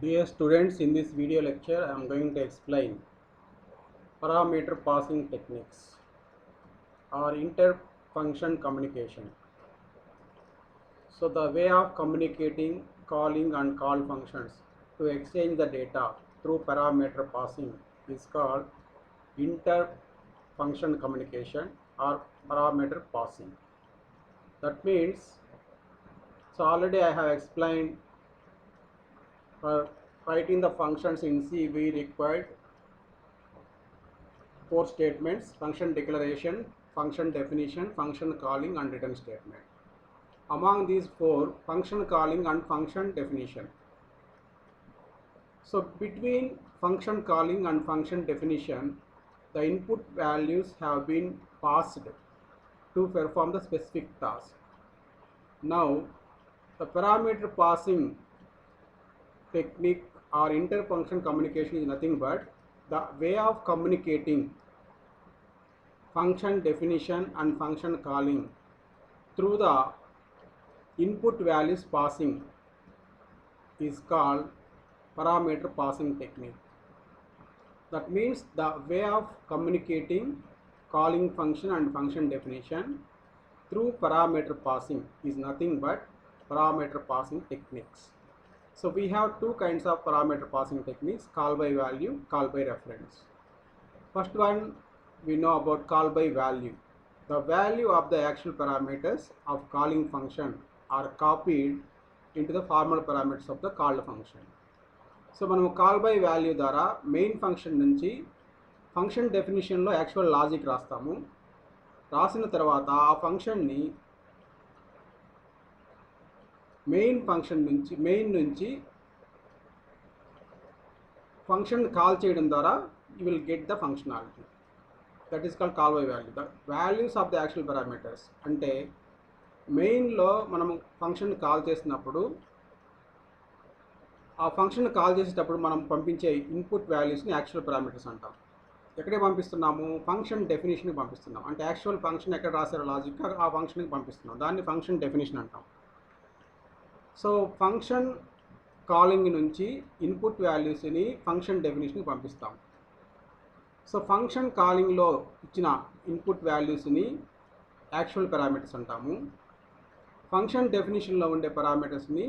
Dear students, in this video lecture I am going to explain parameter passing techniques or inter-function communication. So the way of communicating, calling and call functions to exchange the data through parameter passing is called inter-function communication or parameter passing. That means, so already I have explained, for writing the functions in C we required 4 statements: function declaration, function definition, function calling and return statement. Among these 4, function calling and function definition. So between function calling and function definition, the input values have been passed to perform the specific task. Now the parameter passing technique or inter-function communication is nothing but the way of communicating function definition and function calling through the input values passing is called parameter passing technique. That means the way of communicating calling function and function definition through parameter passing is nothing but parameter passing techniques. So we have two kinds of parameter passing techniques: call by value, call by reference. First one, we know about call by value. The value of the actual parameters of calling function are copied into the formal parameters of the called function. So మనము call by value ద్వారా main function నుంచి function డెఫినిషన్లో actual logic రాస్తాము. రాసిన తర్వాత ఆ ఫంక్షన్ని main నుంచి function call చేయడం ద్వారా you will get the functionality. That is called call by value. The values of the actual parameters అంటే మెయిన్లో మనము ఫంక్షన్ కాల్ చేసినప్పుడు ఆ ఫంక్షన్ కాల్ చేసేటప్పుడు మనం పంపించే ఇన్పుట్ వాల్యూస్ని యాక్చువల్ పారామీటర్స్ అంటాం. ఎక్కడికి పంపిస్తున్నాము? ఫంక్షన్ డెఫినేషన్కి పంపిస్తున్నాం. అంటే యాక్చువల్ ఫంక్షన్ ఎక్కడ రాసారో లాజిక్ ఆ ఫంక్షన్కి పంపిస్తున్నాం. దాన్ని ఫంక్షన్ డెఫినేషన్ అంటాం. సో ఫంక్షన్ కాలింగ్ నుంచి ఇన్పుట్ వాల్యూస్ని ఫంక్షన్ డెఫినేషన్కి పంపిస్తాం. సో ఫంక్షన్ కాలింగ్లో ఇచ్చిన ఇన్పుట్ వాల్యూస్ని యాక్చువల్ పారామీటర్స్ అంటాము. ఫంక్షన్ డెఫినేషన్లో ఉండే పారామీటర్స్ని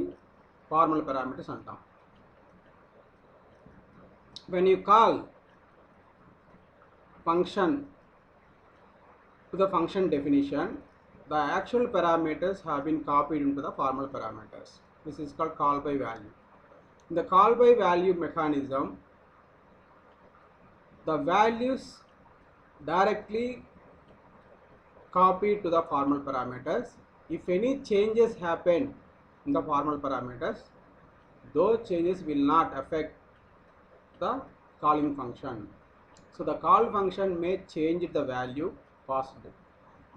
ఫార్మల్ పారామీటర్స్ అంటాం. When you call function to the function definition, the actual parameters have been copied into the formal parameters. This is called call by value. In the call by value mechanism, the values directly copied to the formal parameters. If any changes happen in the formal parameters, those changes will not affect the calling function. So the call function may change the value passed,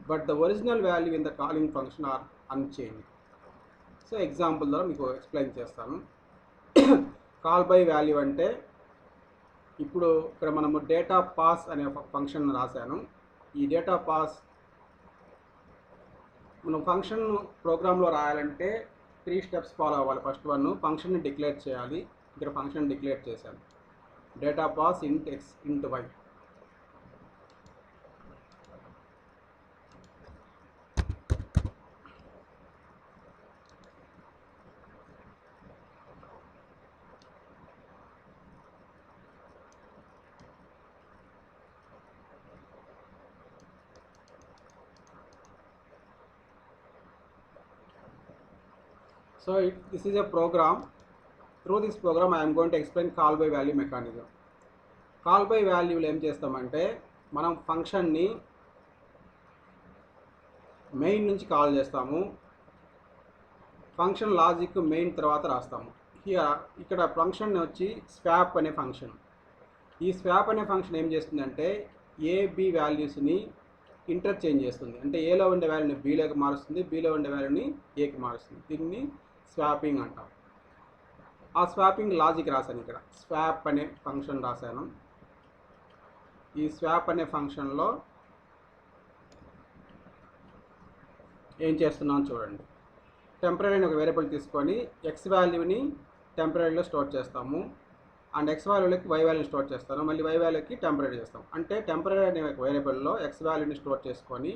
but the original value in the calling function are unchanged. So example ద్వారా మీకు explain చేస్తాను. Call by value అంటే ఇప్పుడు ఇక్కడ మనము data pass అనే function రాశాను. ఈ డేటా పాస్ మనం ఫంక్షన్ ప్రోగ్రాంలో రాయాలంటే 3 స్టెప్స్ ఫాలో అవ్వాలి. ఫస్ట్ వన్, ఫంక్షన్ని డిక్లేర్ చేయాలి. ఇక్కడ ఫంక్షన్ డిక్లేర్ చేశాను. Data pass int x int y. So this is a program. Through this program I am going to explain call by value mechanism. Call by వాల్యూలో ఏం చేస్తామంటే మనం ఫంక్షన్ని మెయిన్ నుంచి కాల్ చేస్తాము. ఫంక్షన్ లాజిక్ మెయిన్ తర్వాత రాస్తాము. ఇక్కడ ఫంక్షన్ వచ్చి స్వాప్ అనే ఫంక్షన్. ఈ స్వాప్ అనే ఫంక్షన్ ఏం చేస్తుందంటే ఏ బి వాల్యూస్ని ఇంటర్చేంజ్ చేస్తుంది. అంటే ఏలో ఉండే వాల్యూని బీలోకి మారుస్తుంది, బీలో ఉండే వాల్యూని ఏకి మారుస్తుంది. దీన్ని స్వాపింగ్ అంటాం. ఆ స్వాపింగ్ లాజిక్ రాశాను. ఇక్కడ స్వాప్ అనే ఫంక్షన్ రాశాను. ఈ స్వాప్ అనే ఫంక్షన్లో ఏం చేస్తున్నాను చూడండి. టెంపరరీ ఒక వేరియబుల్ తీసుకొని ఎక్స్ వాల్యూని టెంపరీలో స్టోర్ చేస్తాము, అండ్ ఎక్స్ వాల్యూలోకి వై వాల్యూని స్టోర్ చేస్తాను, మళ్ళీ వై వాల్యూకి టెంపరీ చేస్తాం. అంటే టెంపరీ అనే వేరియబుల్లో ఎక్స్ వాల్యూని స్టోర్ చేసుకొని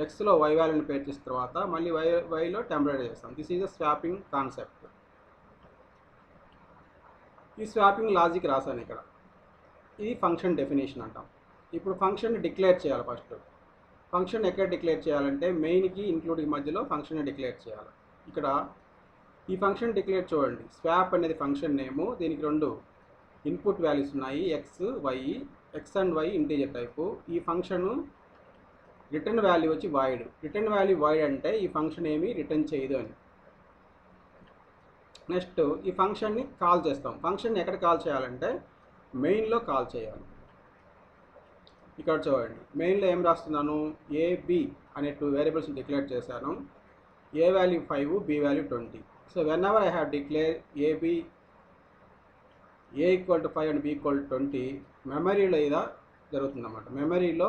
ఎక్స్లో వై వాల్యూని పేర్ చేసిన తర్వాత మళ్ళీ వైలో టెంపరీ చేస్తాం. This is the swapping concept. ఈ స్వాపింగ్ లాజిక్ రాశాను ఇక్కడ. ఇది ఫంక్షన్ డెఫినేషన్ అంటాం. ఇప్పుడు ఫంక్షన్ని డిక్లేర్ చేయాలి. ఫస్ట్ ఫంక్షన్ ఎక్కడ డిక్లేర్ చేయాలంటే మెయిన్కి ఇంక్లూడింగ్ మధ్యలో ఫంక్షన్ని డిక్లేర్ చేయాలి. ఇక్కడ ఈ ఫంక్షన్ డిక్లేర్ చూడండి. స్వాప్ అనేది ఫంక్షన్ నేము, దీనికి రెండు ఇన్పుట్ వాల్యూస్ ఉన్నాయి, x y. X and y integer type. ఈ ఫంక్షను రిటర్న్ వాల్యూ వచ్చి వాయిడ్. రిటర్న్ వాల్యూ వాయిడ్ అంటే ఈ ఫంక్షన్ ఏమి రిటర్న్ చేయదు అని. నెక్స్ట్ ఈ ఫంక్షన్ని కాల్ చేస్తాం. ఫంక్షన్ ఎక్కడ కాల్ చేయాలంటే మెయిన్లో కాల్ చేయాలి. ఇక్కడ చూడండి, మెయిన్లో ఏం రాస్తున్నాను, ఏబి అనే 2 వేరియబుల్స్ని డిక్లేర్ చేశాను. A value 5, B value 20. So whenever I have declare A B A equal to 5 and B equal to 20, మెమరీలో ఇలా జరుగుతుందన్నమాట. మెమరీలో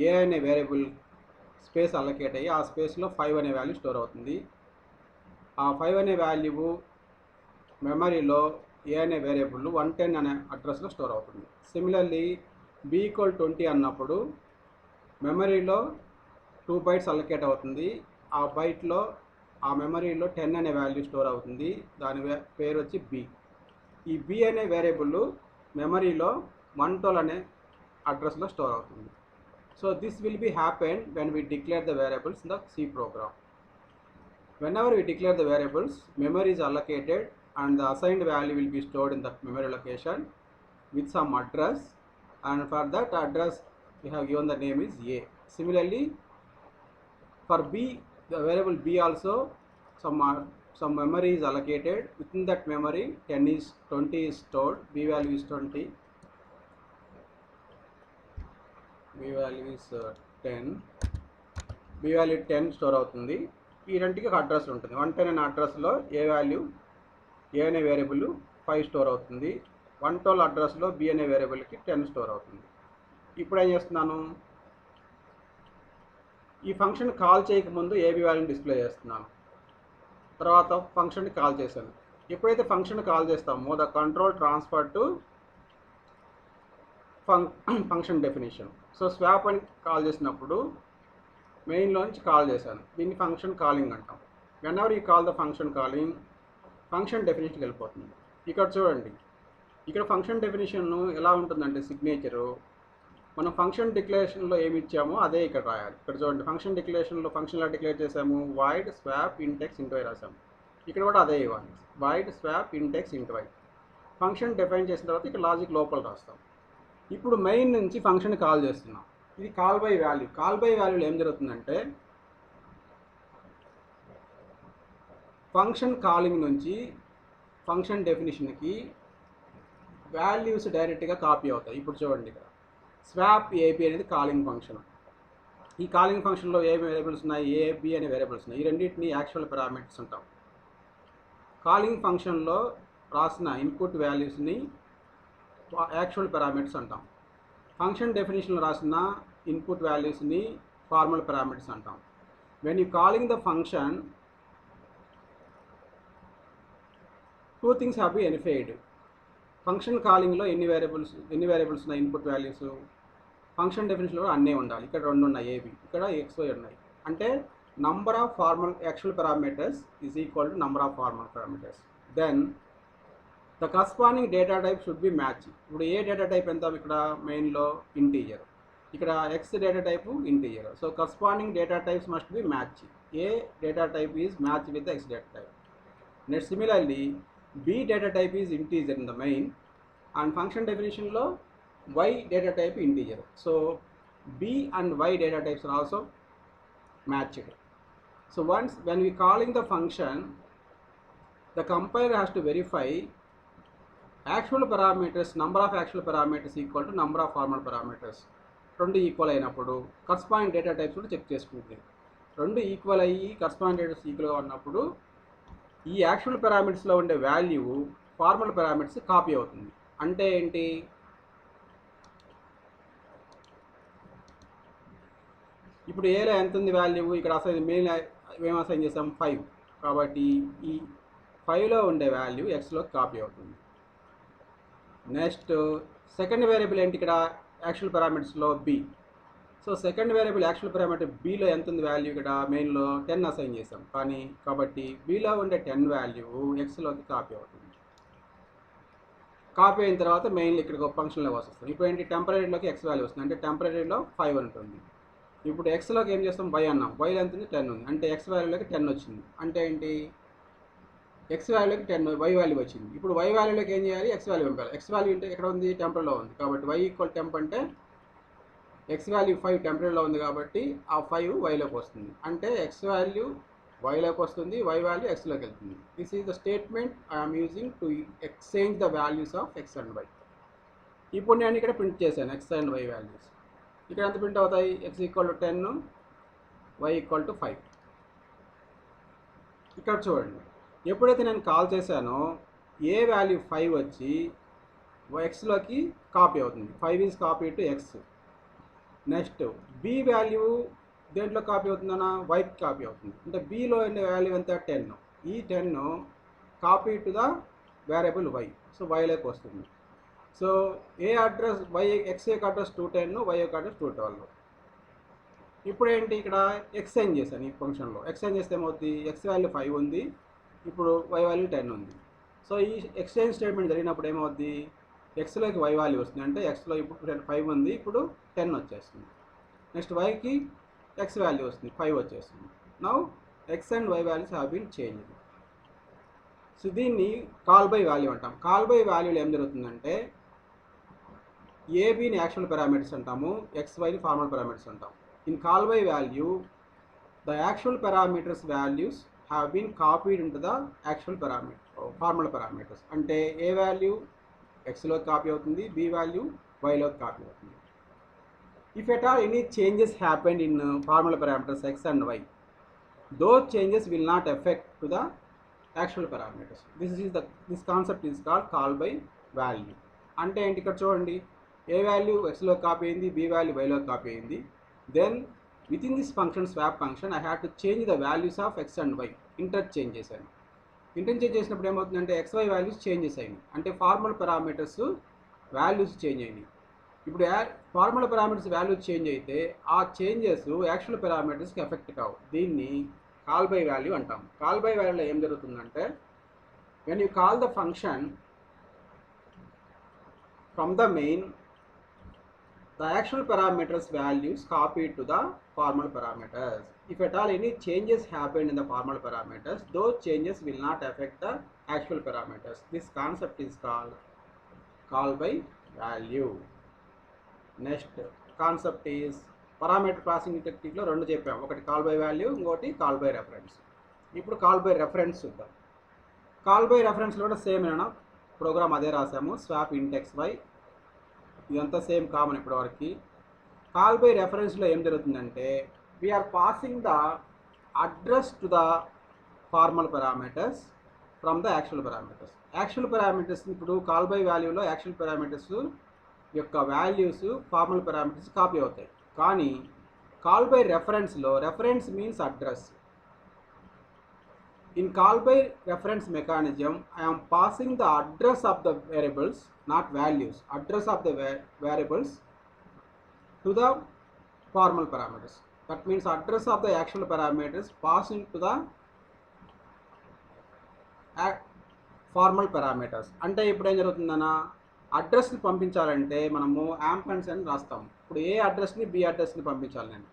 ఏ అనే వేరియబుల్ స్పేస్ అలొకేట్ అయ్యి ఆ స్పేస్లో 5 అనే వాల్యూ స్టోర్ అవుతుంది. ఆ 5 అనే వాల్యూ మెమరీలో ఏ అనే వేరియబుల్ 110 అనే అడ్రస్లో స్టోర్ అవుతుంది. సిమిలర్లీ బి ఈక్వల్ 20 అన్నప్పుడు మెమరీలో 2 బైట్స్ అలొకేట్ అవుతుంది. ఆ బైట్లో ఆ మెమరీలో 10 అనే వాల్యూ స్టోర్ అవుతుంది. దాని పేరు వచ్చి బి. ఈ బి అనే వేరియబుల్ మెమరీలో 112 అనే అడ్రస్లో స్టోర్ అవుతుంది. So this will be happen when we declare the variables in the C program. Whenever we declare the variables, memory is allocated and the assigned value will be stored in that memory location with some address, and for that address we have given the name is A. Similarly, for B, the variable B also some memory is allocated. Within that memory 20 is stored. B value is 20. B value is 10. B value 10 store అవుతుంది. ఈ రెండుకి ఒక address ఉంటుంది. 110 అనే అడ్రస్లో ఏ value ఏ అనే variable 5 store అవుతుంది. 112 అడ్రస్లో బి అనే వేరియబుల్కి 10 స్టోర్ అవుతుంది. ఇప్పుడు ఏం చేస్తున్నాను, ఈ ఫంక్షన్ కాల్ చేయకముందు ఏబి వాల్యూని డిస్ప్లే చేస్తున్నాను. తర్వాత ఫంక్షన్ని కాల్ చేశాను. ఎప్పుడైతే ఫంక్షన్ కాల్ చేస్తామో the control transfer to function definition. So swap అని కాల్ చేసినప్పుడు మెయిన్లో నుంచి కాల్ చేశాను. దీన్ని ఫంక్షన్ కాలింగ్ అంటాం. Whenever you call the function calling, function డెఫినేషన్కి వెళ్ళిపోతుంది. ఇక్కడ చూడండి, ఇక్కడ ఫంక్షన్ డెఫినేషన్ ఎలా ఉంటుందంటే సిగ్నేచరు మనం ఫంక్షన్ డిక్లరేషన్లో ఏమి ఇచ్చామో అదే ఇక్కడ రాయాలి. ఇక్కడ చూడండి, ఫంక్షన్ డిక్లరేషన్లో ఫంక్షన్ ఎలా డిక్లేర్ చేసాము, void swap int x int y రాసాము. ఇక్కడ కూడా అదే ఇవ్వాలి, void swap int x int y. Function define చేసిన తర్వాత ఇక్కడ లాజిక్ లోపల రాస్తాం. ఇప్పుడు మెయిన్ నుంచి ఫంక్షన్ కాల్ చేస్తున్నాం. ఇది call by value. Call by వాల్యూలో ఏం జరుగుతుందంటే ఫంక్షన్ కాలింగ్ నుంచి ఫంక్షన్ డెఫినేషన్కి వాల్యూస్ డైరెక్ట్గా కాపీ అవుతాయి. ఇప్పుడు చూడండి, ఇక్కడ స్వాప్ ఏబి అనేది కాలింగ్ ఫంక్షన్. ఈ కాలింగ్ ఫంక్షన్లో ఏ వేరియబుల్స్ ఉన్నాయి, ఏ బి అనే వేరియబుల్స్ ఉన్నాయి. ఈ రెండింటిని యాక్చువల్ పారామీటర్స్ అంటాం. కాలింగ్ ఫంక్షన్లో రాసిన ఇన్పుట్ వాల్యూస్ని యాక్చువల్ పారామీటర్స్ అంటాం. ఫంక్షన్ డెఫినేషన్లో రాసిన ఇన్పుట్ వాల్యూస్ని ఫార్మల్ పారామీటర్స్ అంటాం. When you calling the function, 2 things have been verified. Function కాలింగ్లో ఎన్ని వేరియబుల్స్ ఉన్నాయి, ఇన్పుట్ వాల్యూస్. ఫంక్షన్ డెఫినేషన్లో అన్నీ ఉండాలి. ఇక్కడ 2 ఉన్నాయి, ఏబి, ఇక్కడ ఎక్స్వై ఉన్నాయి. అంటే number of formal actual parameters is equal to number of formal parameters. Then the corresponding data type should be match. ఇప్పుడు ఏ డేటా టైప్ ఎంత, ఇక్కడ మెయిన్లో ఇంటీజర్, ఇక్కడ x data type integer. So corresponding data types must be match. A data type is match with x data type. Next similarly b data type is integer in the main, and function డెఫినేషన్లో y data type integer. So b and y data types are also matched. So once when we calling the function, the compiler has to verify actual parameters, number of actual parameters equal to number of formal parameters. రెండు equal అయినప్పుడు corresponding data types కూడా check చేసుకుంటుంది. రెండు equal అయ్యి corresponding data types ఈక్వల్గా ఉన్నప్పుడు ఈ actual పారామీటర్స్లో ఉండే వాల్యూ ఫార్మల్ పారామీటర్స్ కాపీ అవుతుంది. అంటే ఏంటి, ఇప్పుడు ఏలో ఎంత ఉంది వాల్యూ, ఇక్కడ అసైన్ మెయిన్ మేము అసైన్ చేసాం 5. కాబట్టి ఈ 5లో ఉండే వాల్యూ ఎక్స్లోకి కాపీ అవుతుంది. నెక్స్ట్ సెకండ్ వేరియబుల్ ఏంటి ఇక్కడ యాక్చువల్ పారామీటర్స్లో b. So second variable actual parameter బీలో ఎంత ఉంది వాల్యూ, ఇక్కడ మెయిన్లో 10 అసైన్ చేసాం కాబట్టి బీలో ఉండే 10 వాల్యూ ఎక్స్లోకి కాపీ అవుతుంది. కాపీ అయిన తర్వాత మెయిన్లో ఇక్కడ ఒక ఫంక్షన్లో వస్తుంది. ఇప్పుడు ఏంటి టెంపరీలోకి ఎక్స్ వాల్యూ వస్తుంది, అంటే టెంపరీలో 5 ఉంటుంది. ఇప్పుడు ఎక్స్లోకి ఏం చేస్తాం, వై అన్నాం, వైలో ఎంత ఉంది 10 ఉంది, అంటే ఎక్స్ వాల్యూలోకి 10 వచ్చింది. అంటే ఏంటి ఎక్స్ వాల్యూలోకి 10 వై వాల్యూ వచ్చింది. ఇప్పుడు వై వాల్యూలోకి ఏం చేయాలి, ఎక్స్ వాల్యూ పంపాలి. ఎక్స్ వాల్యూ అంటే ఎక్కడ ఉంది, టెంపరీలో ఉంది. కాబట్టి వై ఈక్వల్ టెంప్ అంటే ఎక్స్ వాల్యూ 5 టెంపరీలో ఉంది కాబట్టి ఆ 5 వైలోకి వస్తుంది. అంటే ఎక్స్ వాల్యూ వైలోకి వస్తుంది, వై వాల్యూ ఎక్స్లోకి వెళ్తుంది. This is the statement I'm using to exchange the values of x and y. ఇప్పుడు నేను ఇక్కడ ప్రింట్ చేశాను ఎక్స్ అండ్ వై వాల్యూస్. ఇక్కడ ఎంత ప్రింట్ అవుతాయి, x equal to 10, y equal to 5. ఇక్కడ చూడండి, ఎప్పుడైతే నేను కాల్ చేశానో ఏ వాల్యూ 5 వచ్చి ఎక్స్లోకి కాపీ అవుతుంది. 5 is copy to x. Next b value దేంట్లో కాపీ అవుతుందన్నా, వైకి కాపీ అవుతుంది. అంటే బీలో ఉండే వాల్యూ ఎంత 10. ఈ 10 copy to the variable y. So వైలోకి వస్తుంది. So a address y x యొక్క అడ్రస్ 210, వై యొక్క అడ్రస్ 212. ఇప్పుడు ఏంటి ఇక్కడ ఎక్స్చేంజ్ చేశాను ఈ ఫంక్షన్లో. ఎక్స్చేంజ్ చేస్తే ఏమవుతుంది, ఎక్స్ వాల్యూ 5 ఉంది, ఇప్పుడు వై వాల్యూ 10 ఉంది. సో ఈ ఎక్స్చేంజ్ స్టేట్మెంట్ జరిగినప్పుడు ఏమవుద్ది, ఎక్స్లోకి వై వాల్యూ వస్తుంది. అంటే ఎక్స్లో ఇప్పుడు 5 ఉంది, ఇప్పుడు 10 వచ్చేస్తుంది. నెక్స్ట్ వైకి ఎక్స్ వాల్యూ వస్తుంది, 5 వచ్చేస్తుంది. Now x and y values have been change. సో దీన్ని కాల్ బై వాల్యూ అంటాం. కాల్ బై వాల్యూలో ఏం జరుగుతుందంటే ఏబీని యాక్చువల్ పారామీటర్స్ అంటాము, ఎక్స్వైని ఫార్మల్ పారామీటర్స్ అంటాం. In call by value the actual parameters values have been copied into the actual formal parameters. అంటే ఏ వాల్యూ ఎక్స్లోకి కాపీ అవుతుంది, బి వాల్యూ వైలోకి కాపీ అవుతుంది. If at all any changes happened in formal parameters x and y, those changes will not affect to the actual parameters. This concept is called call by value. అంటే ఏంటి, ఇక్కడ చూడండి, a value ఎక్స్లో copy అయింది, b value వైలో copy అయింది. Then with in this function swap function I have to change the values of x and y. Interchange చేశాను. Interchange చేసినప్పుడు ఏమవుతుందంటే ఎక్స్ వై వాల్యూస్ చేంజెస్ అయినాయి. అంటే ఫార్మల్ పారామీటర్స్ వాల్యూస్ చేంజ్ అయినాయి. ఇప్పుడు ఫార్మల్ పారామీటర్స్ వాల్యూ చేంజ్ అయితే ఆ changes actual పారామీటర్స్కి ఎఫెక్ట్ కావు. దీన్ని కాల్ బై వాల్యూ అంటాం. కాల్ బై వాల్యూలో ఏం జరుగుతుందంటే when you call the function from the main, the actual parameters values copied to the formal parameters. If at all any changes happen in the formal parameters, those changes will not affect the actual parameters. This concept is called call by value. Next concept is parameter processing టెక్నిక్లో 2 చెప్పాము, ఒకటి call by value, ఇంకోటి call by reference. ఇప్పుడు call by reference చూద్దాం. Call by రెఫరెన్స్లో కూడా same ఏనా program అదే రాసాము, స్వాప్ ఇంట్ ఎక్స్ వై. ఇదంతా సేమ్ కామన్ ఇప్పటివరకు. కాల్ బై రెఫరెన్స్లో ఏం జరుగుతుందంటే we are passing the address to the formal parameters from the actual parameters. Actual parameters ఇప్పుడు కాల్ బై వాల్యూలో యాక్చువల్ పారామీటర్స్ యొక్క వాల్యూస్ ఫార్మల్ పారామీటర్స్ కాపీ అవుతాయి. కానీ కాల్ బై రెఫరెన్స్లో reference means address. In call by reference mechanism I'm passing the address of the variables, not values, address of the variables to the formal parameters. That means address of the actual parameters passing to the formal parameters. అంటే ఇప్పుడు ఏం జరుగుతుందన్నా, అడ్రస్ని పంపించాలంటే మనము amperes అని రాస్తాము. ఇప్పుడు ఏ అడ్రస్ని B అడ్రస్ని పంపించాలి. నేను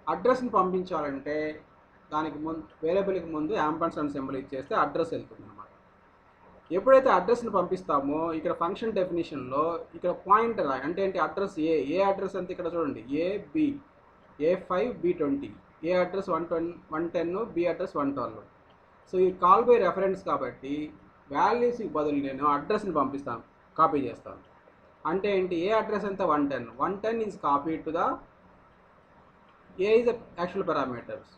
అడ్రస్ని పంపించాలంటే దానికి ముందు వేరియబుల్కి ముందు యాంపర్స్ అని సింబల్ ఇచ్చేస్తే అడ్రస్ వెళ్తుంది అనమాట. ఎప్పుడైతే అడ్రస్ని పంపిస్తామో ఇక్కడ ఫంక్షన్ డెఫినేషన్లో ఇక్కడ పాయింటర్ అంటే ఏంటి, అడ్రస్ ఏ అడ్రస్ అంతే ఇక్కడ చూడండి, ఏ A5 B20, A address 110, be address 112. So ఈ కాల్ బై రెఫరెన్స్ కాబట్టి వాల్యూస్కి బదులు నేను అడ్రస్ని పంపిస్తాను, కాపీ చేస్తాను. అంటే ఏంటి, ఏ అడ్రస్ ఎంత 110 is copy to the A is actual parameters.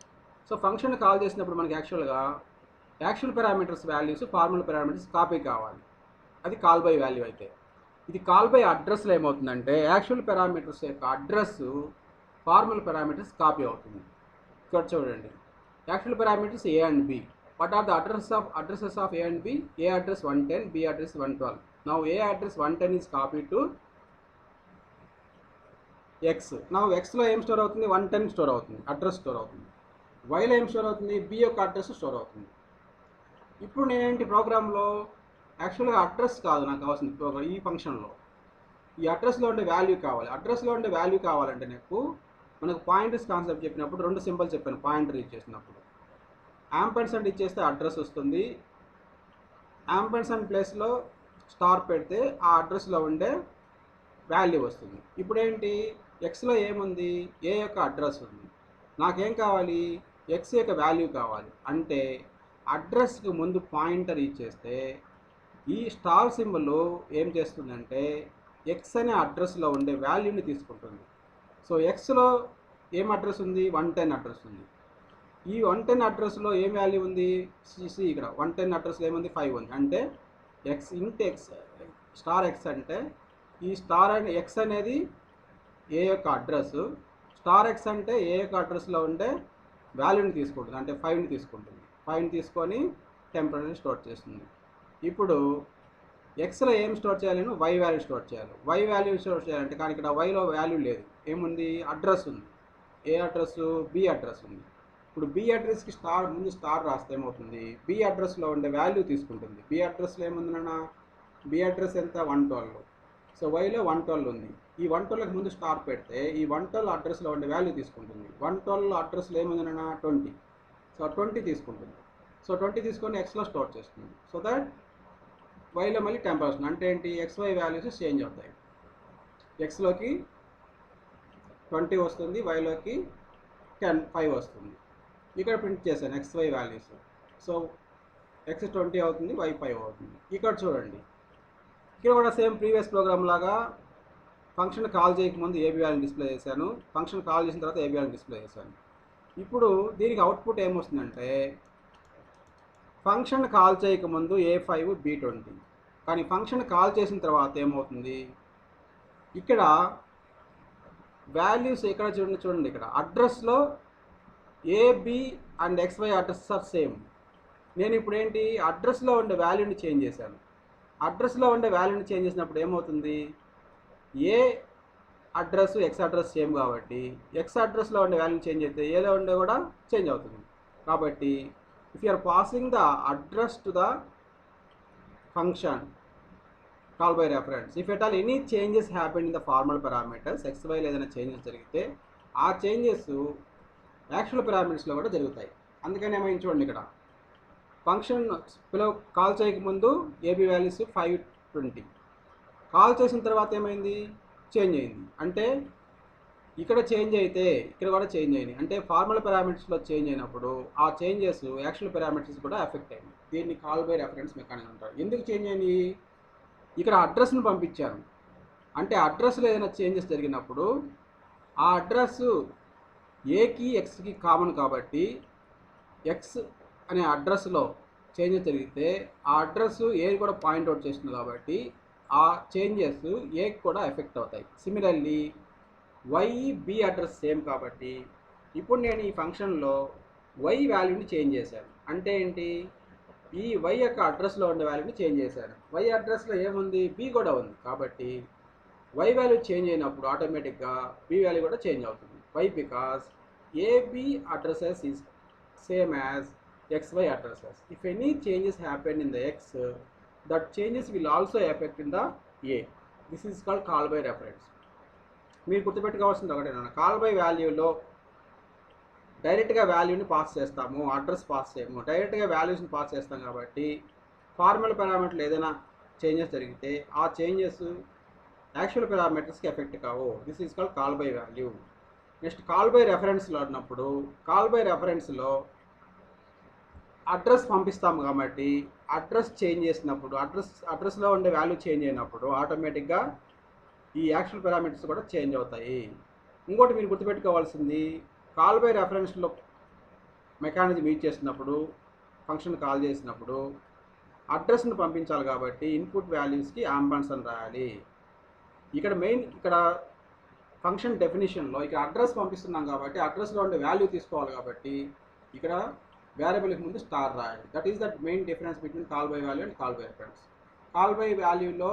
So function call చేసినప్పుడు మనకి actual parameters values formal parameters copy కావాలి. అది కాల్ బై వాల్యూ అయితే. ఇది కాల్ బై అడ్రస్లో ఏమవుతుందంటే యాక్చువల్ పారామీటర్స్ యొక్క అడ్రస్ ఫార్మల్ పారామీటర్స్ కాపీ అవుతుంది. ఇక్కడ చూడండి, actual parameters a and b, what are the addresses of A and B? A address 110, B address 112. Now A address 110 is copied to X. Now X లో ఏం store అవుతుంది? 110 store అవుతుంది, address store అవుతుంది. వైలో ఏం store అవుతుంది? B యొక్క address store అవుతుంది. ఇప్పుడు నేనేంటి ప్రోగ్రాంలో యాక్చువల్గా అడ్రస్ కాదు నాకు కావాల్సింది ప్రోగ్రామ్ ఈ ఫంక్షన్లో. ఈ అడ్రస్లో ఉండే వాల్యూ కావాలి. అడ్రస్లో ఉండే వాల్యూ కావాలంటే మనకు పాయింటర్స్ కాన్సెప్ట్ చెప్పినప్పుడు 2 సింబల్స్ చెప్పాను. పాయింటర్ ఇచ్చేసినప్పుడు యాంపర్సెంట్ ఇచ్చేస్తే అడ్రస్ వస్తుంది. యాంపర్సెంట్ ప్లేస్లో స్టార్ పెడితే ఆ అడ్రస్లో ఉండే వాల్యూ వస్తుంది. ఇప్పుడేంటి ఎక్స్లో ఏముంది? ఏ యొక్క అడ్రస్ ఉంది. నాకేం కావాలి? ఎక్స్ యొక్క వాల్యూ కావాలి. అంటే అడ్రస్కి ముందు పాయింటర్ ఇచ్చేస్తే ఈ స్టార్ సింబల్ ఏం చేస్తుందంటే ఎక్స్ అనే అడ్రస్లో ఉండే వాల్యూని తీసుకుంటుంది. సో ఎక్స్లో ఏం అడ్రస్ ఉంది? 110 అడ్రస్ ఉంది. ఈ 110 అడ్రస్లో ఏం వాల్యూ ఉంది? సి ఇక్కడ 110 అడ్రస్లో ఏముంది? 5 ఉంది. అంటే ఎక్స్ ఇంట్ ఎక్స్ స్టార్ ఎక్స్ అంటే ఈ స్టార్ అండ్ ఎక్స్ అనేది ఏ యొక్క అడ్రస్, స్టార్ ఎక్స్ అంటే ఏ యొక్క అడ్రస్లో ఉండే వాల్యూని తీసుకుంటుంది. అంటే 5ని తీసుకుంటుంది. 5ని తీసుకొని టెంపరీ స్టోర్ చేస్తుంది. ఇప్పుడు ఎక్స్లో ఏం స్టోర్ చేయాలి? వై వాల్యూ స్టోర్ చేయాలి. వై వాల్యూ స్టోర్ చేయాలంటే కానీ ఇక్కడ వైలో వాల్యూ లేదు. ఏముంది? అడ్రస్ ఉంది. ఏ అడ్రస్? బి అడ్రస్ ఉంది. ఇప్పుడు బి అడ్రస్కి ముందు స్టార్ రాస్తే ఏమవుతుంది? బి అడ్రస్లో ఉండే వాల్యూ తీసుకుంటుంది. బి అడ్రస్లో ఏముంది నాన్న? బి అడ్రస్ ఎంత? 112. సో వైలో 112 ఉంది. ఈ 112కి ముందు స్టార్ పెడితే ఈ 112 అడ్రస్లో ఉండే వాల్యూ తీసుకుంటుంది. 112 అడ్రస్లో ఏముంది నాన్న? 20. సో 20 తీసుకుంటుంది. సో 20 తీసుకొని ఎక్స్లో స్టోర్ చేస్తుంది. సో దట్ వైలో మళ్ళీ టెంపర్ వస్తుంది. అంటే ఏంటి? XY వాల్యూస్ చేంజ్ అవుతాయి. ఎక్స్లోకి 20 వస్తుంది, వైలోకి 5 వస్తుంది. ఇక్కడ ప్రింట్ చేశాను XY వాల్యూస్. సో X 20 అవుతుంది, Y 5 అవుతుంది. ఇక్కడ చూడండి, ఇక్కడ కూడా సేమ్ ప్రీవియస్ ప్రోగ్రామ్ లాగా ఫంక్షన్ కాల్ చేయకముందు AB వాల్యూని డిస్ప్లే చేశాను, ఫంక్షన్ కాల్ చేసిన తర్వాత AB వాల్యూని డిస్ప్లే చేశాను. ఇప్పుడు దీనికి అవుట్పుట్ ఏమొస్తుందంటే ఫంక్షన్ కాల్ చేయకముందు A5 B20, కానీ ఫంక్షన్ కాల్ చేసిన తర్వాత ఏమవుతుంది? ఇక్కడ వాల్యూస్ ఇక్కడ చూడండి ఇక్కడ అడ్రస్లో AB and XY address are same. నేను ఇప్పుడు ఏంటి అడ్రస్లో ఉండే వాల్యూని చేంజ్ చేశాను. అడ్రస్లో ఉండే వాల్యూని చేంజ్ చేసినప్పుడు ఏమవుతుంది? ఏ అడ్రస్ X అడ్రస్ సేమ్ కాబట్టి X అడ్రస్లో ఉండే వాల్యూని చేంజ్ చేస్తే ఏలో ఉండే కూడా చేంజ్ అవుతుంది. కాబట్టి if you are passing the address to the function call by reference, if at all any changes happen in the formal parameters, XYలో ఏదైనా చేంజెస్ జరిగితే ఆ చేంజెస్ యాక్చువల్ పారామీటర్స్లో కూడా జరుగుతాయి. అందుకని ఏమైంది చూడండి, ఇక్కడ ఫంక్షన్ కాల్ చేయకముందు AB వాల్యూస్ 520, కాల్ చేసిన తర్వాత ఏమైంది? చేంజ్ అయింది. అంటే ఇక్కడ చేంజ్ అయితే ఇక్కడ కూడా చేంజ్ అయింది. అంటే ఫార్మల్ పారామీటర్స్లో చేంజ్ అయినప్పుడు ఆ చేంజెస్ యాక్చువల్ పారామీటర్స్ కూడా ఎఫెక్ట్ అయింది. దీన్ని కాల్ బై రెఫరెన్స్ మెకానిజం అంటారు. ఎందుకు చేంజ్ అయింది? ఇక్కడ అడ్రస్ను పంపించాను, అంటే అడ్రస్లో ఏదైనా చేంజెస్ జరిగినప్పుడు ఆ అడ్రస్ ఏకి ఎక్స్కి కామన్ కాబట్టి ఎక్స్ అనే అడ్రస్లో చేంజెస్ జరిగితే ఆ అడ్రస్ ఏది కూడా పాయింట్అవుట్ చేస్తుంది కాబట్టి ఆ చేంజెస్ ఏకి కూడా ఎఫెక్ట్ అవుతాయి. Similarly y b address same కాబట్టి ఇప్పుడు నేను ఈ ఫంక్షన్లో వై వాల్యూని చేంజ్ చేశాను. అంటే ఏంటి? ఈ వై యొక్క అడ్రస్లో ఉండే వాల్యూని చేంజ్ చేశాను. వై అడ్రస్లో ఏముంది? బి కూడా ఉంది కాబట్టి వై వాల్యూ చేంజ్ అయినప్పుడు ఆటోమేటిక్గా బి వాల్యూ కూడా చేంజ్ అవుతుంది. Why because AB addresses is same as XY addresses. If any changes happen in the X, that changes will also affect in the A. This is called call by reference. మీరు గుర్తుపెట్టుకోవాల్సింది ఒకటేనా, call by వాల్యూలో డైరెక్ట్గా వాల్యూని pass చేస్తాము, address pass చేయము, డైరెక్ట్గా వాల్యూస్ని పాస్ చేస్తాం కాబట్టి ఫార్మల్ పారామీటర్లు ఏదైనా చేంజెస్ జరిగితే ఆ చేంజెస్ యాక్చువల్ పారామీటర్స్కి ఎఫెక్ట్ కావు. This is called call by value. Next call by రెఫరెన్స్లో ఉన్నప్పుడు కాల్ బై రెఫరెన్స్లో అడ్రస్ పంపిస్తాము కాబట్టి అడ్రస్ చేంజ్ చేసినప్పుడు అడ్రస్లో ఉండే వాల్యూ చేంజ్ అయినప్పుడు ఆటోమేటిక్గా ఈ యాక్చువల్ పారామీటర్స్ కూడా చేంజ్ అవుతాయి. ఇంకోటి మీరు గుర్తుపెట్టుకోవాల్సింది, కాల్ బై రెఫరెన్స్లో మెకానిజం యూజ్ చేసినప్పుడు ఫంక్షన్ కాల్ చేసినప్పుడు అడ్రస్ను పంపించాలి కాబట్టి ఇన్పుట్ వాల్యూస్కి యాంపర్సండ్ రాయాలి. ఇక్కడ ఫంక్షన్ డెఫినేషన్లో ఇక్కడ అడ్రస్ పంపిస్తున్నాం కాబట్టి అడ్రస్లో ఉండే వాల్యూ తీసుకోవాలి కాబట్టి ఇక్కడ వేరియబుల్కి ముందు స్టార్ రాయాలి. That is that main difference between call by value and call by reference. Call by వాల్యూలో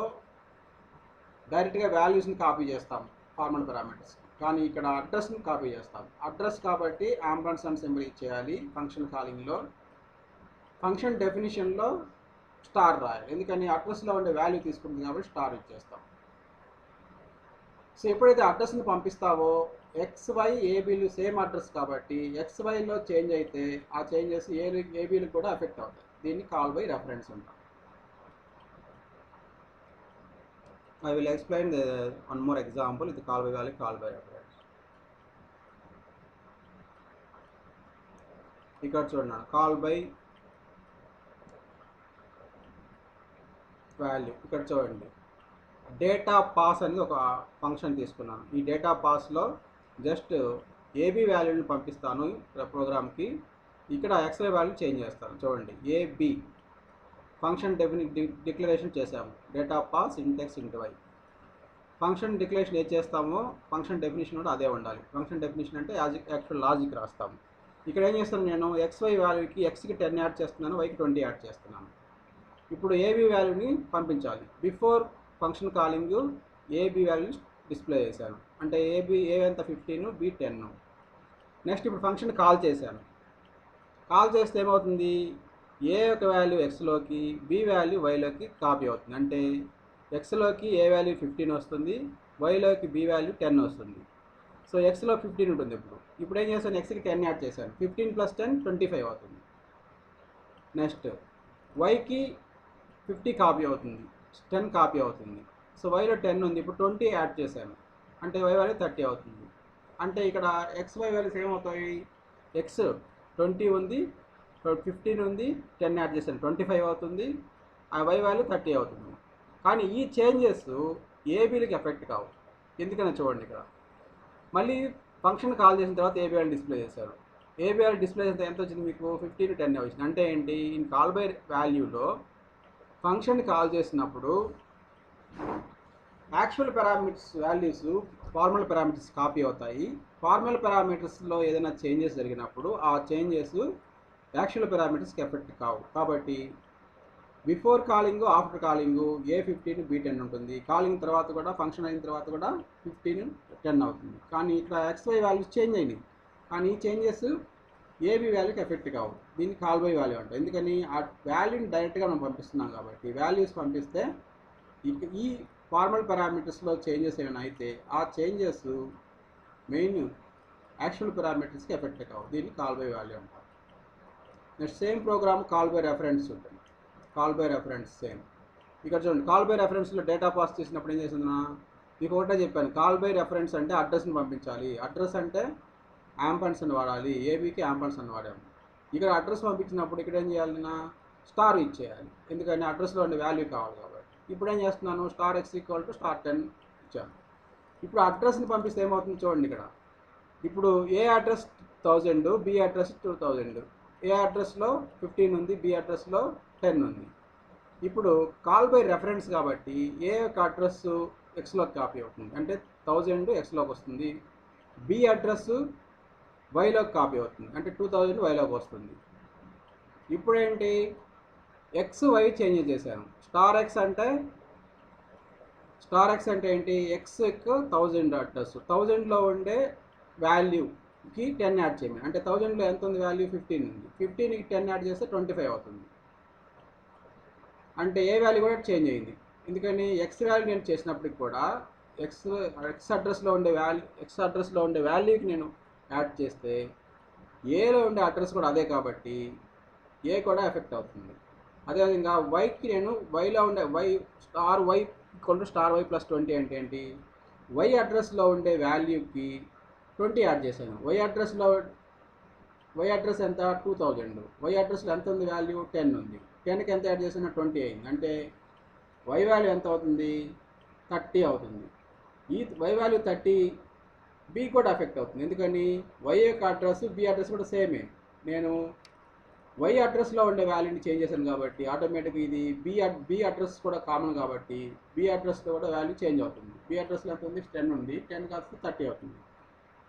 డైరెక్ట్గా వాల్యూస్ని కాపీ చేస్తాం ఫార్మల్ పారామీటర్స్, కానీ ఇక్కడ అడ్రస్ని కాపీ చేస్తాం. అడ్రస్ కాబట్టి యాంపర్సండ్ సింబల్ ఇచ్చేయాలి ఫంక్షన్ కాలింగ్లో. ఫంక్షన్ డెఫినిషన్లో స్టార్ రాయాలి, ఎందుకని అడ్రస్లో ఉండే వాల్యూ తీసుకుంటుంది కాబట్టి స్టార్ ఇచ్చేస్తాం. సో ఎప్పుడైతే అడ్రస్ని పంపిస్తావో XY ABలు సేమ్ అడ్రస్ కాబట్టి XYలో చేంజ్ అయితే ఆ చేంజెస్ ABలకు కూడా ఎఫెక్ట్ అవుతాయి. దీన్ని కాల్ బై రెఫరెన్స్ అంటాం. I will explain one more example with call by value, call by reference. ఇక్కడ చూడండి, కాల్ బై వాల్యూ. ఇక్కడ చూడండి, డేటా పాస్ అనేది ఒక ఫంక్షన్ తీసుకున్నాను. ఈ డేటా పాస్లో జస్ట్ AB వాల్యూని పంపిస్తాను ప్రోగ్రామ్కి. ఇక్కడ XY వాల్యూ చేంజ్ చేస్తాను. చూడండి, AB ఫంక్షన్ డిక్లరేషన్ చేసాము, data pass Intex into y. Function declaration ఏది చేస్తామో ఫంక్షన్ డెఫినేషన్ కూడా అదే ఉండాలి. ఫంక్షన్ డెఫినేషన్ అంటే యాక్చువల్ లాజిక్ రాస్తాము. ఇక్కడ ఏం చేస్తాను, నేను XY వాల్యూకి Xకి 10 యాడ్ చేస్తున్నాను, Yకి 20 యాడ్ చేస్తున్నాను. ఇప్పుడు AB వాల్యూని పంపించాలి. బిఫోర్ ఫంక్షన్ కాలింగ్ AB వాల్యూని డిస్ప్లే చేశాను, అంటే A ఎంత 15, B 10. నెక్స్ట్ ఇప్పుడు ఫంక్షన్ కాల్ చేశాను. కాల్ చేస్తే ఏమవుతుంది, A యొక్క వాల్యూ Xలోకి, B వాల్యూ Yలోకి కాపీ అవుతుంది. అంటే Xలోకి A వాల్యూ 15 వస్తుంది, Yలోకి B వాల్యూ 10 వస్తుంది. సో Xలో 15 ఉంటుంది. ఇప్పుడు ఏం చేశాను, Xకి 10 యాడ్ చేశాను. 15 + 10 25 అవుతుంది. నెక్స్ట్ Yకి 50 కాపీ అవుతుంది, 10 కాపీ అవుతుంది. సో Yలో 10 ఉంది, ఇప్పుడు 20 యాడ్ చేశాను, అంటే Y వాల్యూ 30 అవుతుంది. అంటే ఇక్కడ XY వాల్యూస్ ఏమవుతాయి, X 20 ఉంది, 15 ఉంది, 10 యాడ్ చేశాను, 25 అవుతుంది. ఆ Y వాల్యూ 30 అవుతుంది. కానీ ఈ చేంజెస్ ABలకి ఎఫెక్ట్ కావు. ఎందుకని చూడండి, ఇక్కడ మళ్ళీ ఫంక్షన్ కాల్ చేసిన తర్వాత AB వాల్యూ డిస్ప్లే చేశారు. AB వాల్యూ డిస్ప్లే చేస్తే ఎంత వచ్చింది మీకు, 15 10 వచ్చింది. అంటే ఏంటి, ఇన్ కాల్ బై వాల్యూలో ఫంక్షన్ కాల్ చేసినప్పుడు actual parameters values formal parameters copy అవుతాయి. ఫార్మల్ పారామీటర్స్లో ఏదైనా చేంజెస్ జరిగినప్పుడు ఆ చేంజెస్ యాక్చువల్ పారామీటర్స్కి ఎఫెక్ట్ కావు. కాబట్టి before calling, after calling A15 B10 ఉంటుంది. కాలింగ్ తర్వాత కూడా, ఫంక్షన్ అయిన తర్వాత కూడా 15 10 అవుతుంది. కానీ ఇక్కడ XY వాల్యూస్ చేంజ్ అయినాయి, కానీ ఈ చేంజెస్ AB వాల్యూకి ఎఫెక్ట్ కావు. దీన్ని కాల్ బై వాల్యూ అంటాం. ఎందుకని ఆ వాల్యూని డైరెక్ట్గా మనం పంపిస్తున్నాం కాబట్టి. వాల్యూస్ పంపిస్తే ఈ ఫార్మల్ పారామీటర్స్లో చేంజెస్ ఏమైనా అయితే ఆ చేంజెస్ మెయిన్ యాక్చువల్ పారామీటర్స్కి ఎఫెక్ట్ కావు. దీన్ని కాల్ బై వాల్యూ అంటాం. Next same program call by reference ఉంటుంది. Call by reference same. ఇక్కడ చూడండి, కాల్ బై రెఫరెన్స్లో డేటా పాస్ చేసినప్పుడు ఏం చేసిందా, మీకు ఒకటే చెప్పాను. కాల్ బై రెఫరెన్స్ అంటే అడ్రస్ని పంపించాలి. అడ్రస్ అంటే యాంపర్సండ్ వాడాలి, ABకి యాంపర్సండ్ వాడాము. ఇక్కడ అడ్రస్ పంపించినప్పుడు ఇక్కడ ఏం చేయాలన్నా స్టార్ ఇచ్చేయాలి, ఎందుకంటే అడ్రస్లో ఉండే వాల్యూ కావాలి కాబట్టి. ఇప్పుడు ఏం చేస్తున్నాను, స్టార్ X = *10 ఇచ్చాను. ఇప్పుడు అడ్రస్ని పంపిస్తే ఏమవుతుంది చూడండి, ఇక్కడ ఇప్పుడు A address 1000, B address 2000. A అడ్రస్లో 15 ఉంది, B అడ్రస్లో 10 ఉంది. ఇప్పుడు కాల్ బై రెఫరెన్స్ కాబట్టి A యొక్క అడ్రస్ Xలోకి కాపీ అవుతుంది, అంటే 1000 Xలోకి వస్తుంది. B అడ్రస్ Yలోకి కాపీ అవుతుంది, అంటే 2000 Yలోకి వస్తుంది. ఇప్పుడు ఏంటి, XY చేంజ్ చేశాను. స్టార్ X అంటే ఏంటి, Xకి 1000 అడ్రస్, 1000లో ఉండే వాల్యూకి 10 యాడ్ చేయమని. అంటే 1000లో ఎంత ఉంది వాల్యూ, 15 ఉంది. 15కి 10 యాడ్ చేస్తే 25 అవుతుంది. అంటే ఏ వాల్యూ కూడా చేంజ్ అయింది. ఎందుకని X వాల్యూ నేను చేసినప్పటికి కూడా X అడ్రస్లో ఉండే వాల్యూకి నేను యాడ్ చేస్తే Aలో ఉండే అడ్రస్ కూడా అదే కాబట్టి A కూడా ఎఫెక్ట్ అవుతుంది. అదేవిధంగా Yకి నేను Yలో ఉండే స్టార్ Y + 20 అంటే ఏంటి, Y అడ్రస్లో ఉండే వాల్యూకి 20 యాడ్ చేశాను. Y అడ్రస్ ఎంత, 2000. Y అడ్రస్లో ఎంత ఉంది వాల్యూ, 10 ఉంది. 10కి ఎంత యాడ్ చేసినా 20 అయింది. అంటే Y వాల్యూ ఎంత అవుతుంది, 30 అవుతుంది. ఈ Y వాల్యూ 30 B కూడా ఎఫెక్ట్ అవుతుంది. ఎందుకని Y యొక్క అడ్రస్ B అడ్రస్ కూడా సేమే. నేను Y అడ్రస్లో ఉండే వాల్యూని చేంజ్ చేశాను కాబట్టి ఆటోమేటిక్గా ఇది B అడ్రస్ కూడా కామన్ కాబట్టి B అడ్రస్లో కూడా వాల్యూ చేంజ్ అవుతుంది. B అడ్రస్లో ఎంత ఉంది, 10 ఉంది, 10 కాస్త 30 అవుతుంది.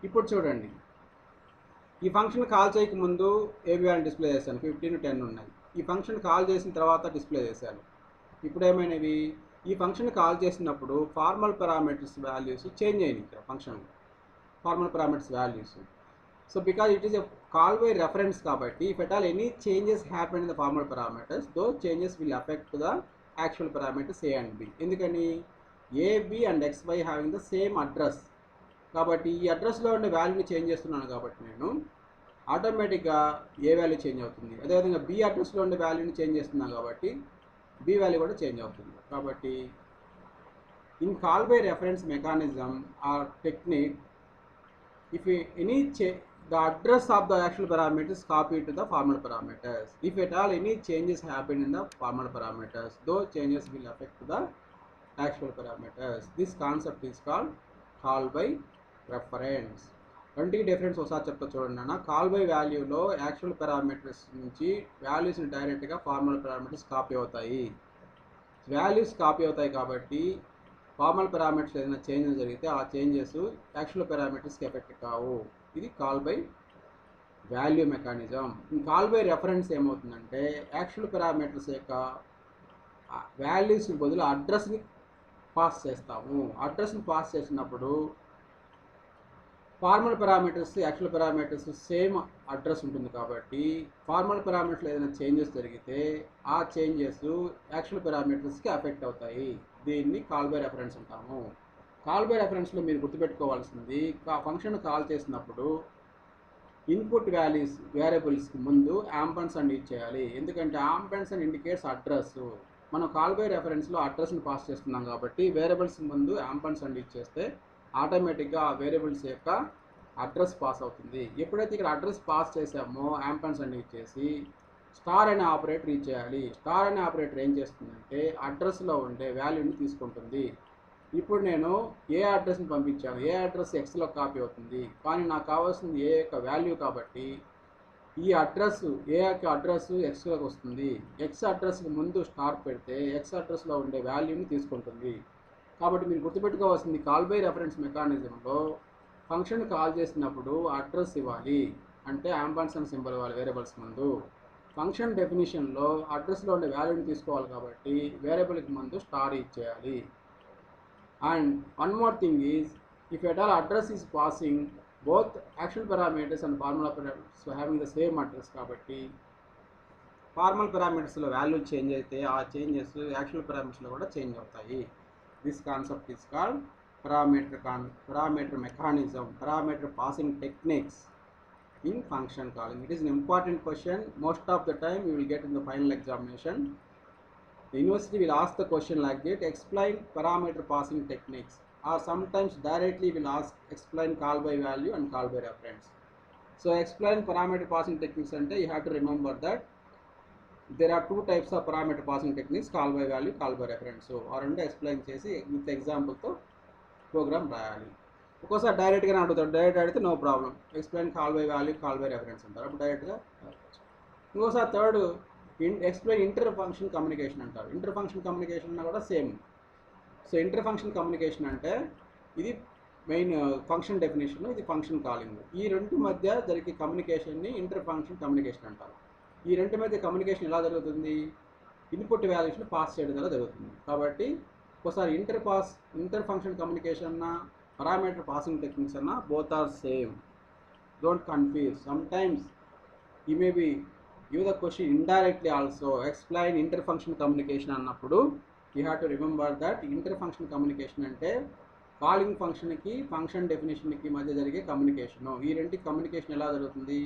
ఇప్పుడు చూడండి, ఈ ఫంక్షన్ కాల్ చేయకముందు ఏబి వాల్యూ డిస్ప్లే చేశాను, 15 10 ఉన్నాయి. ఈ ఫంక్షన్ కాల్ చేసిన తర్వాత డిస్ప్లే చేశాను. ఇప్పుడు ఏమైనవి, ఈ ఫంక్షన్ కాల్ చేసినప్పుడు ఫార్మల్ పారామీటర్స్ వాల్యూస్ చేంజ్ అయినాయి ఇక్కడ function formal parameters values. So because it is a call by reference కాబట్టి if at all any changes happen in the formal parameters, those changes will affect the actual parameters a and b. ఎందుకని, a b and x y having the same address. కాబట్టి ఈ అడ్రస్లో ఉండే వాల్యూని change చేస్తున్నాను కాబట్టి నేను ఆటోమేటిక్గా ఏ వాల్యూ చేంజ్ అవుతుంది. అదేవిధంగా బి అడ్రస్లో ఉండే వాల్యూని చేంజ్ చేస్తున్నాను కాబట్టి బి వాల్యూ కూడా చేంజ్ అవుతుంది. కాబట్టి in call by reference mechanism are technique, if any the address of the actual parameters copied to the formal parameters. If at all any changes happen in the formal parameters, those changes will affect the actual parameters. This concept is called call by reference. రెండుకి difference ఒకసారి చెప్తా చూడండి అన్న. Call by వాల్యూలో actual parameters నుంచి వాల్యూస్ని డైరెక్ట్గా formal parameters copy అవుతాయి. వాల్యూస్ కాపీ అవుతాయి కాబట్టి ఫార్మల్ పారామీటర్స్ ఏదైనా చేంజెస్ జరిగితే ఆ చేంజెస్ యాక్చువల్ పారామీటర్స్కి ఎఫెక్ట్ కావు. ఇది call by value mechanism. Call by reference ఏమవుతుందంటే యాక్చువల్ పారామీటర్స్ యొక్క వాల్యూస్కి బదులు అడ్రస్ని పాస్ చేస్తాము. అడ్రస్ని పాస్ చేసినప్పుడు formal parameters actual parameters same address ఉంటుంది కాబట్టి ఫార్మల్ పారామీటర్స్లో ఏదైనా చేంజెస్ జరిగితే ఆ చేంజెస్ యాక్చువల్ పారామీటర్స్కి అఫెక్ట్ అవుతాయి. దీన్ని కాల్ బై రెఫరెన్స్ అంటాము. కాల్ బై రెఫరెన్స్లో మీరు గుర్తుపెట్టుకోవాల్సింది, ఫంక్షన్ కాల్ చేసినప్పుడు ఇన్పుట్ వాల్యూస్ వేరియబుల్స్కి ముందు యాంపర్సండ్ యూజ్ చేయాలి. ఎందుకంటే యాంపర్సండ్ ఇండికేట్స్ అడ్రస్. మనం కాల్ బై రెఫరెన్స్లో అడ్రస్ని పాస్ చేస్తున్నాం కాబట్టి వేరియబుల్స్ ముందు యాంపర్సండ్ యూజ్ చేస్తే ఆటోమేటిక్గా ఆ వేరియబుల్స్ యొక్క అడ్రస్ పాస్ అవుతుంది. ఎప్పుడైతే ఇక్కడ అడ్రస్ పాస్ చేసామో యాంపర్సండ్ యూజ్ చేసి స్టార్ అనే ఆపరేటర్ యూజ్ చేయాలి. స్టార్ అనే ఆపరేటర్ ఏం చేస్తుందంటే అడ్రస్లో ఉండే వాల్యూని తీసుకుంటుంది. ఇప్పుడు నేను ఏ అడ్రస్ని పంపించాను, ఏ అడ్రస్ ఎక్స్లో కాపీ అవుతుంది, కానీ నాకు కావాల్సింది ఏ యొక్క వాల్యూ కాబట్టి ఈ అడ్రస్ ఏ యొక్క అడ్రస్ ఎక్స్లోకి వస్తుంది. ఎక్స్ అడ్రస్కి ముందు స్టార్ పెడితే ఎక్స్ అడ్రస్లో ఉండే వాల్యూని తీసుకుంటుంది. కాబట్టి మీరు గుర్తుపెట్టుకోవాల్సింది, కాల్ బై రెఫరెన్స్ మెకానిజంలో ఫంక్షన్ కాల్ చేసినప్పుడు అడ్రస్ ఇవ్వాలి, అంటే యాంపర్సండ్ సింబల్ ఇవ్వాలి వేరియబుల్స్ ముందు. ఫంక్షన్ డెఫినేషన్లో అడ్రస్లో ఉండే వాల్యూని తీసుకోవాలి కాబట్టి వేరియబుల్కి ముందు స్టార్ ఇచ్చేయాలి. And one more thing is, if at all address is passing both actual parameters and formal parameters having the same address కాబట్టి ఫార్మల్ పారామీటర్స్లో వాల్యూ చేంజ్ అయితే ఆ చేంజెస్ యాక్చువల్ పారామీటర్స్లో కూడా చేంజ్ అవుతాయి. This concept is called parameter mechanism, parameter passing techniques in function calling. It is an important question. Most of the time you will get in the final examination. The university will ask the question like that: explain parameter passing techniques, or sometimes directly will ask explain call by value and call by reference. So explain parameter passing techniques ante you have to remember that there are two types of parameter passing techniques, call by value, call by reference. So ఆరంటే explain చేసి with ఎగ్జాంపుల్తో program రాయాలి. ఒక్కోసారి డైరెక్ట్గానే అడుగుతాడు, direct అడిగితే no problem, explain call by value, call by reference అంటారు, అప్పుడు డైరెక్ట్గా. ఇంకోసారి third explain inter function communication అంటారు. ఇంటర్ ఫంక్షన్ కమ్యూనికేషన్ అన్నా కూడా same. So inter function communication అంటే ఇది మెయిన్ ఫంక్షన్ డెఫినేషన్, ఇది ఫంక్షన్ కాలింగ్. ఈ రెండు మధ్య జరిగే కమ్యూనికేషన్ని ఇంటర్ ఫంక్షన్ కమ్యూనికేషన్ అంటారు. ఈ రెండు మధ్య కమ్యూనికేషన్ ఎలా జరుగుతుంది, ఇన్పుట్ వాల్యూస్ని పాస్ చేయడం వల్ల జరుగుతుంది. కాబట్టి ఒకసారి ఇంటర్ ఫంక్షన్ కమ్యూనికేషన్ అన్నా పారామీటర్ పాసింగ్ టెక్నిక్స్ అన్నా both are same. Don't confuse. Sometimes you may be give the question indirectly also. Explain inter function communication అన్నప్పుడు you have to remember that inter function communication అంటే calling ఫంక్షన్కి function డెఫినేషన్కి మధ్య జరిగే communication. ఈ రెండింటి communication ఎలా జరుగుతుంది,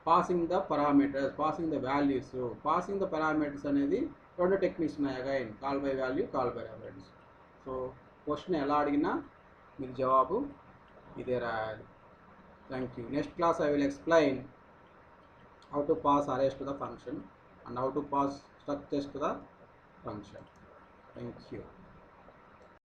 passing the parameters, passing the values. Passing the parameters అనేది రెండు టెక్నిక్స్ ఉన్నాయి again, call by value, call by reference. So question ఎలా అడిగినా మీకు జవాబు ఇదే రాయాలి. Thank you. Next class I will explain how to pass arrays to the function and how to pass structures to the function. Thank you.